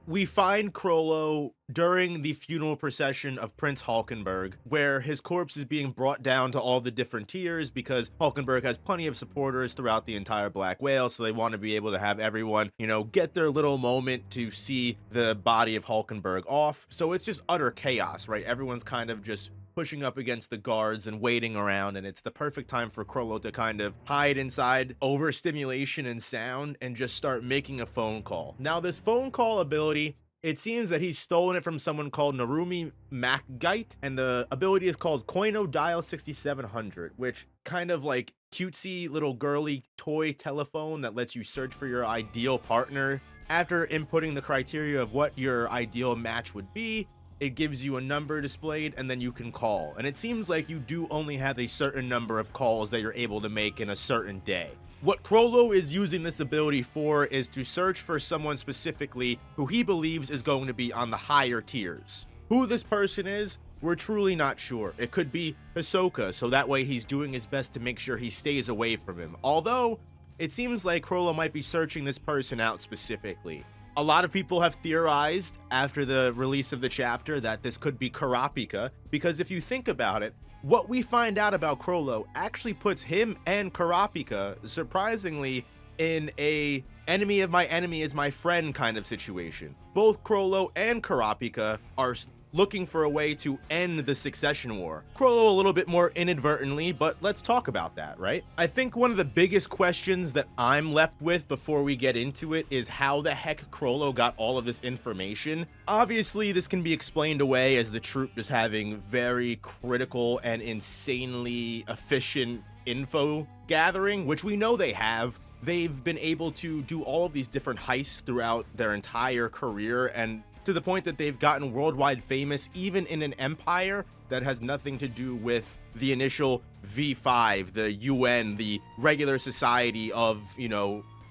We find Chrollo during the funeral procession of Prince Hulkenberg, where his corpse is being brought down to all the different tiers because Hulkenberg has plenty of supporters throughout the entire Black Whale, so they want to be able to have everyone, get their little moment to see the body of Hulkenberg off. So it's just utter chaos, right? Everyone's kind of just pushing up against the guards and waiting around, and it's the perfect time for Chrollo to kind of hide inside overstimulation and sound and just start making a phone call. Now, this phone call ability, it seems that he's stolen it from someone called Narumi Macgite, and the ability is called Koino Dial 6700, which kind of like cutesy little girly toy telephone that lets you search for your ideal partner. After inputting the criteria of what your ideal match would be, it gives you a number displayed, and then you can call. And it seems like you do only have a certain number of calls that you're able to make in a certain day. What Chrollo is using this ability for is to search for someone specifically who he believes is going to be on the higher tiers. Who this person is, we're truly not sure. It could be Hisoka, so that way he's doing his best to make sure he stays away from him. Although, it seems like Chrollo might be searching this person out specifically. A lot of people have theorized after the release of the chapter that this could be Kurapika, because if you think about it, what we find out about Chrollo actually puts him and Kurapika, surprisingly, in a enemy of my enemy is my friend kind of situation. Both Chrollo and Kurapika are looking for a way to end the succession war. Chrollo a little bit more inadvertently, but let's talk about that, right? I think one of the biggest questions that I'm left with before we get into it is how the heck Chrollo got all of this information. Obviously, this can be explained away as the troupe is having very critical and insanely efficient info gathering, which we know they have. They've been able to do all of these different heists throughout their entire career, and to the point that they've gotten worldwide famous even in an empire that has nothing to do with the initial V5, the UN, the regular society of,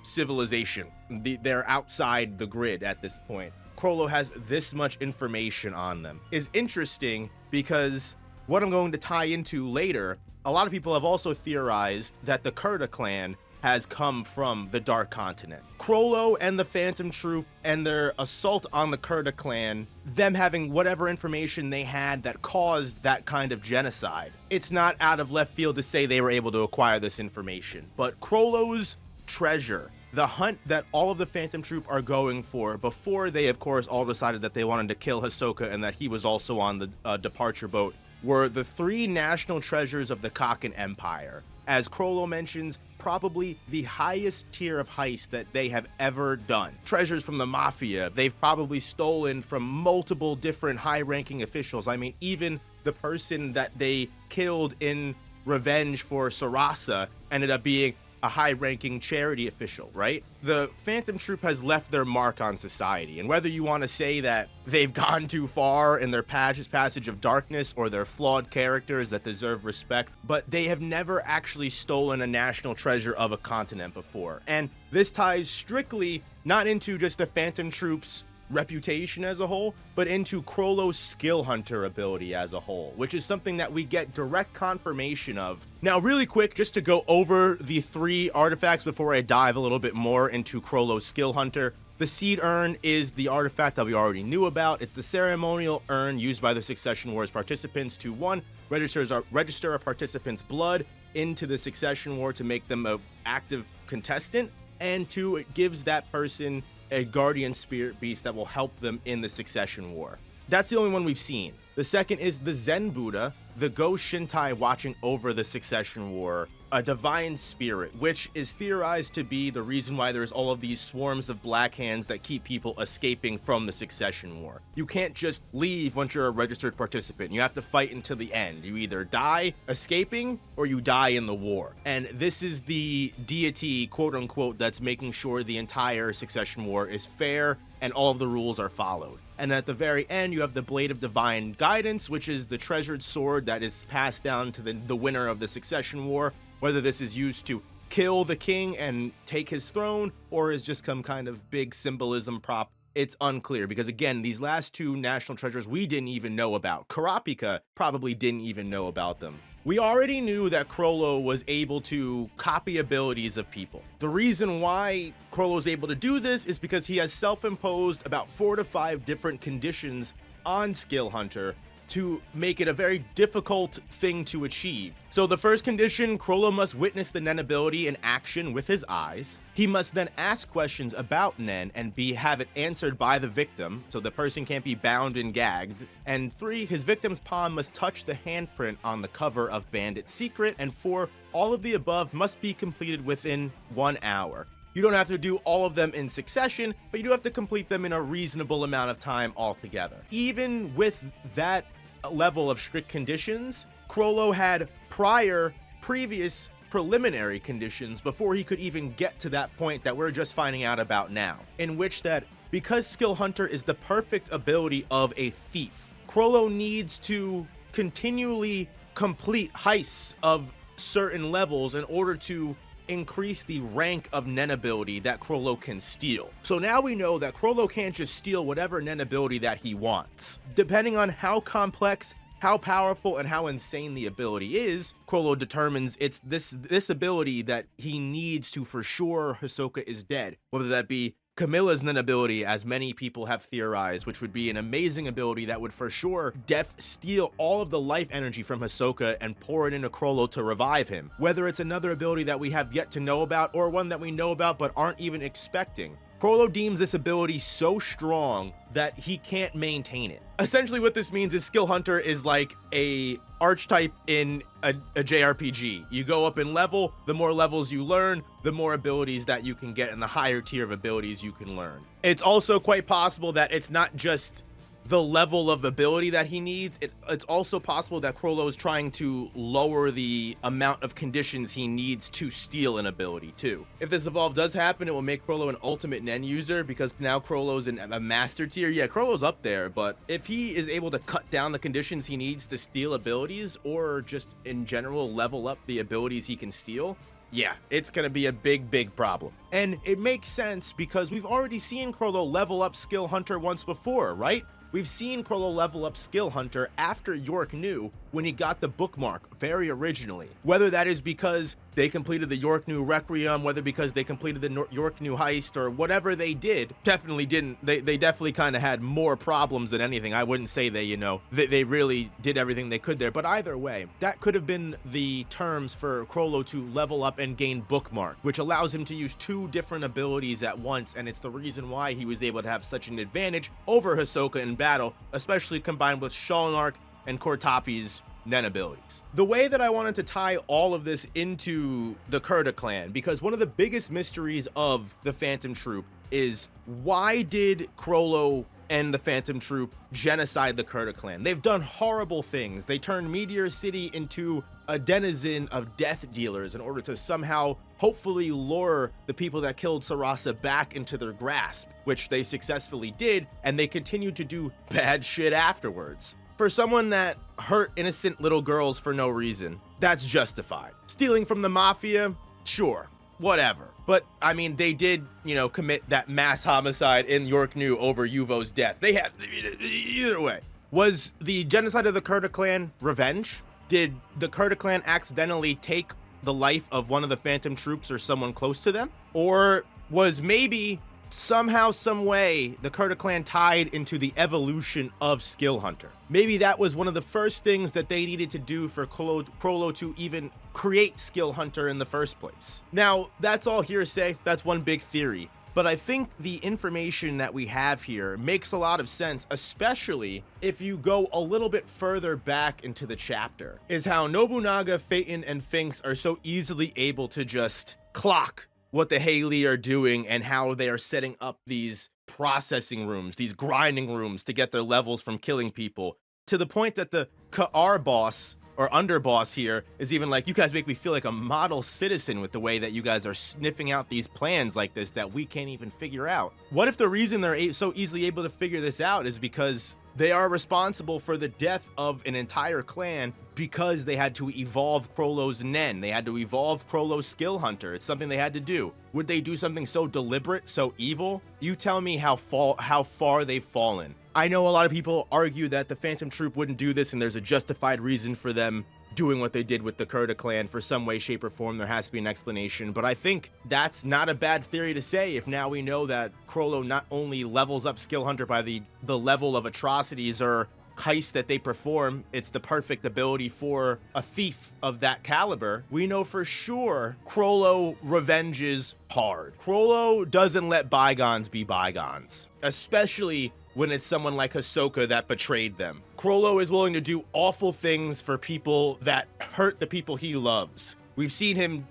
civilization. They're outside the grid at this point. Chrollo has this much information on them. Is interesting because what I'm going to tie into later, a lot of people have also theorized that the Curta clan has come from the Dark Continent. Chrollo and the Phantom Troupe and their assault on the Curta clan, them having whatever information they had that caused that kind of genocide. It's not out of left field to say they were able to acquire this information, but Chrollo's treasure, the hunt that all of the Phantom Troupe are going for before they, of course, all decided that they wanted to kill Hisoka and that he was also on the departure boat, were the three national treasures of the Kaken Empire. As Chrollo mentions, probably the highest tier of heist that they have ever done. Treasures from the Mafia, they've probably stolen from multiple different high-ranking officials. I mean, even the person that they killed in revenge for Sarasa ended up being a high-ranking charity official, right? The Phantom Troupe has left their mark on society, and whether you want to say that they've gone too far in their passage of darkness or they're flawed characters that deserve respect, but they have never actually stolen a national treasure of a continent before. And this ties strictly not into just the Phantom Troupe's reputation as a whole, but into Chrollo's skill hunter ability as a whole, which is something that we get direct confirmation of. Now, really quick, just to go over the three artifacts before I dive a little bit more into Chrollo's skill hunter. The Seed Urn is the artifact that we already knew about. It's the ceremonial urn used by the Succession Wars participants to, one, register a participant's blood into the Succession War to make them an active contestant, and two, it gives that person a guardian spirit beast that will help them in the Succession War. That's the only one we've seen. The second is the Zen Buddha, the Ghost Shintai watching over the Succession War, a divine spirit, which is theorized to be the reason why there's all of these swarms of black hands that keep people escaping from the Succession War. You can't just leave once you're a registered participant. You have to fight until the end. You either die escaping or you die in the war. And this is the deity, quote unquote, that's making sure the entire Succession War is fair and all of the rules are followed. And at the very end, you have the Blade of Divine Guidance, which is the treasured sword that is passed down to the winner of the Succession War, whether this is used to kill the king and take his throne, or is just some kind of big symbolism prop. it's unclear because, again, these last two national treasures we didn't even know about. Kurapika probably didn't even know about them. We already knew that Chrollo was able to copy abilities of people. The reason why Chrollo is able to do this is because he has self-imposed about 4 to 5 different conditions on Skill Hunter to make it a very difficult thing to achieve. So the first condition, Chrollo must witness the Nen ability in action with his eyes. He must then ask questions about Nen and have it answered by the victim, so the person can't be bound and gagged. And 3, his victim's palm must touch the handprint on the cover of Bandit's Secret. And 4, all of the above must be completed within 1 hour. You don't have to do all of them in succession, but you do have to complete them in a reasonable amount of time altogether. Even with that level of strict conditions, Chrollo had previous preliminary conditions before he could even get to that point that we're just finding out about now, in which that because Skill Hunter is the perfect ability of a thief, Chrollo needs to continually complete heists of certain levels in order to increase the rank of Nen ability that Chrollo can steal. So now we know that Chrollo can't just steal whatever Nen ability that he wants. Depending on how complex, how powerful, and how insane the ability is, Chrollo determines it's this ability that he needs to for sure Hisoka is dead. Whether that be Camilla's Nen ability, as many people have theorized, which would be an amazing ability that would for sure steal all of the life energy from Hisoka and pour it into Chrollo to revive him. Whether it's another ability that we have yet to know about or one that we know about but aren't even expecting, Chrollo deems this ability so strong that he can't maintain it. Essentially what this means is Skill Hunter is like a archetype in a JRPG. You go up in level, the more levels you learn, the more abilities that you can get and the higher tier of abilities you can learn. It's also quite possible that it's not just the level of ability that he needs, it's also possible that Chrollo is trying to lower the amount of conditions he needs to steal an ability too. If this evolve does happen, it will make Chrollo an ultimate Nen user because now Chrollo's in a master tier. Yeah, Chrollo's up there, but if he is able to cut down the conditions he needs to steal abilities or just in general level up the abilities he can steal, yeah, it's gonna be a big problem. And it makes sense because we've already seen Chrollo level up Skill Hunter once before, right? We've seen Chrollo level up Skill Hunter after York New when he got the bookmark very originally. Whether that is because they completed the York New Requiem, whether because they completed the York New Heist, or whatever they did, definitely didn't. They definitely kind of had more problems than anything. I wouldn't say they really did everything they could there, but either way, that could have been the terms for Chrollo to level up and gain bookmark, which allows him to use 2 different abilities at once, and it's the reason why he was able to have such an advantage over Hisoka in battle, especially combined with Shalnark and Kortapi's Nen abilities. The way that I wanted to tie all of this into the Curta clan, because one of the biggest mysteries of the Phantom Troupe is why did Chrollo and the Phantom Troupe genocide the Curta clan? They've done horrible things. They turned Meteor City into a denizen of death dealers in order to somehow hopefully lure the people that killed Sarasa back into their grasp, which they successfully did, and they continued to do bad shit afterwards. For someone that hurt innocent little girls for no reason, that's justified. Stealing from the mafia, sure, whatever. But, I mean, they did, commit that mass homicide in York New over Yuvo's death. They had, either way. Was the genocide of the Curta clan revenge? Did the Curta clan accidentally take the life of one of the Phantom Troops or someone close to them? Or was maybe somehow, some way, the Curta clan tied into the evolution of Skill Hunter? Maybe that was one of the first things that they needed to do for Chrollo to even create Skill Hunter in the first place. Now, that's all hearsay. That's one big theory. But I think the information that we have here makes a lot of sense, especially if you go a little bit further back into the chapter, is how Nobunaga, Phaeton, and Finks are so easily able to just clock what the Haley are doing and how they are setting up these processing rooms, these grinding rooms to get their levels from killing people, to the point that the Ka'ar boss or underboss here is even like, you guys make me feel like a model citizen with the way that you guys are sniffing out these plans like this that we can't even figure out. What if the reason they're so easily able to figure this out is because They are responsible for the death of an entire clan because they had to evolve Chrollo's Nen. They had to evolve Chrollo's Skill Hunter. It's something they had to do. Would they do something so deliberate, so evil? You tell me how far they've fallen. I know a lot of people argue that the Phantom Troupe wouldn't do this and there's a justified reason for them doing what they did with the Curta clan. For some way, shape, or form, there has to be an explanation, but I think that's not a bad theory to say if now we know that Chrollo not only levels up Skill Hunter by the level of atrocities or heist that they perform, it's the perfect ability for a thief of that caliber. We know for sure Chrollo revenges hard. Chrollo doesn't let bygones be bygones, especially when it's someone like Hisoka that betrayed them. Chrollo is willing to do awful things for people that hurt the people he loves. We've seen him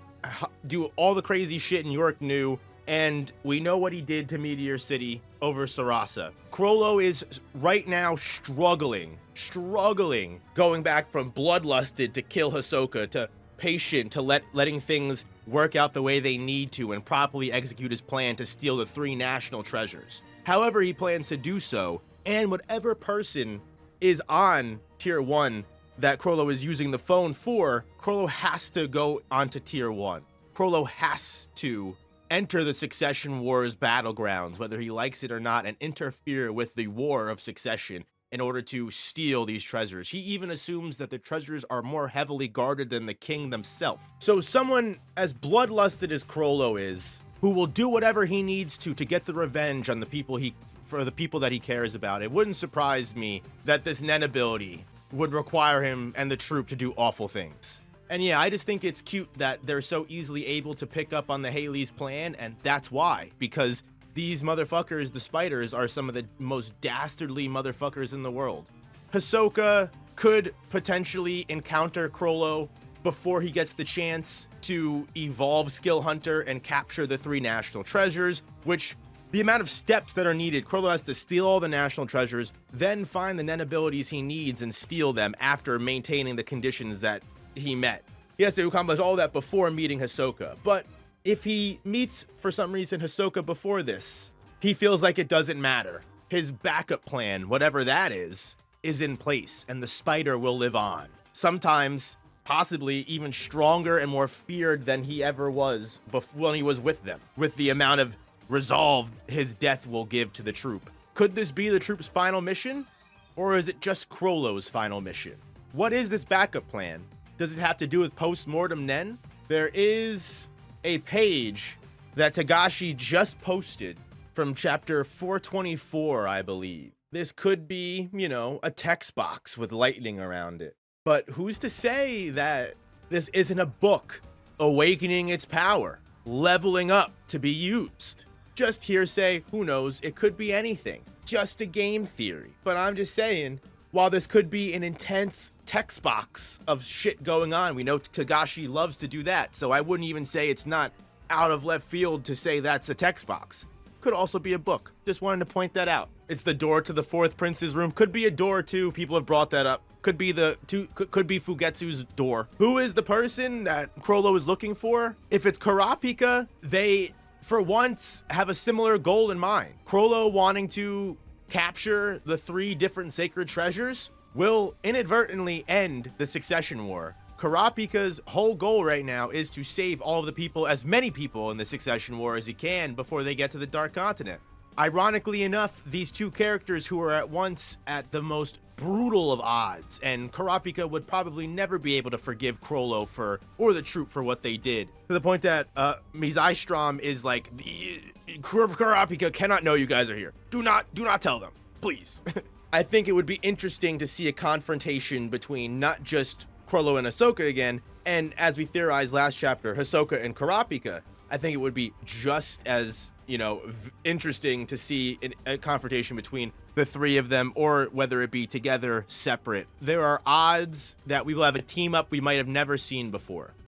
do all the crazy shit in York New, and we know what he did to Meteor City over Sarasa. Chrollo is right now struggling, going back from bloodlusted to kill Hisoka, to patient, to letting things work out the way they need to, and properly execute his plan to steal the 3 national treasures. However he plans to do so, and whatever person is on tier 1 that Chrollo is using the phone for, Chrollo has to go onto tier 1. Chrollo has to enter the Succession War's battlegrounds, whether he likes it or not, and interfere with the War of Succession in order to steal these treasures. He even assumes that the treasures are more heavily guarded than the king themselves. So someone as bloodlusted as Chrollo is, who will do whatever he needs to get the revenge on the people for the people that he cares about, it wouldn't surprise me that this Nen ability would require him and the troupe to do awful things. And yeah, I just think it's cute that they're so easily able to pick up on the Haley's plan, and that's why. Because these motherfuckers, the spiders, are some of the most dastardly motherfuckers in the world. Hisoka could potentially encounter Chrollo before he gets the chance to evolve Skill Hunter and capture the 3 national treasures, which the amount of steps that are needed, Chrollo has to steal all the national treasures, then find the Nen abilities he needs and steal them after maintaining the conditions that he met. He has to accomplish all that before meeting Hisoka. But if he meets, for some reason, Hisoka before this, he feels like it doesn't matter. His backup plan, whatever that is in place, and the spider will live on. Sometimes, possibly even stronger and more feared than he ever was when he was with them, with the amount of resolve his death will give to the troupe. Could this be the troupe's final mission? Or is it just Chrollo's final mission? What is this backup plan? Does it have to do with post-mortem Nen? There is a page that Tagashi just posted from chapter 424, I believe. This could be, a text box with lightning around it. But who's to say that this isn't a book awakening its power, leveling up to be used? Just hearsay, who knows? It could be anything. Just a game theory. But I'm just saying, while this could be an intense text box of shit going on, we know Tagashi loves to do that, so I wouldn't even say it's not out of left field to say that's a text box. Could also be a book. Just wanted to point that out. It's the door to the 4th prince's room. Could be a door too. People have brought that up. Could be could be Fugetsu's door. Who is the person that Chrollo is looking for? If it's Kurapika, they, for once, have a similar goal in mind. Chrollo wanting to capture the 3 different sacred treasures will inadvertently end the Succession War. Kurapika's whole goal right now is to save all of the people, as many people in the Succession War as he can before they get to the Dark Continent. Ironically enough, these 2 characters who are at once at the most brutal of odds, and Kurapika would probably never be able to forgive Chrollo or the troupe for what they did, to the point that Mizystrom is like, Kurapika cannot know you guys are here. Do not tell them, please. I think it would be interesting to see a confrontation between not just Chrollo and Hisoka again, and as we theorized last chapter, Hisoka and Kurapika. I think it would be just as, interesting to see a confrontation between the 3 of them, or whether it be together, separate. There are odds that we will have a team up we might have never seen before.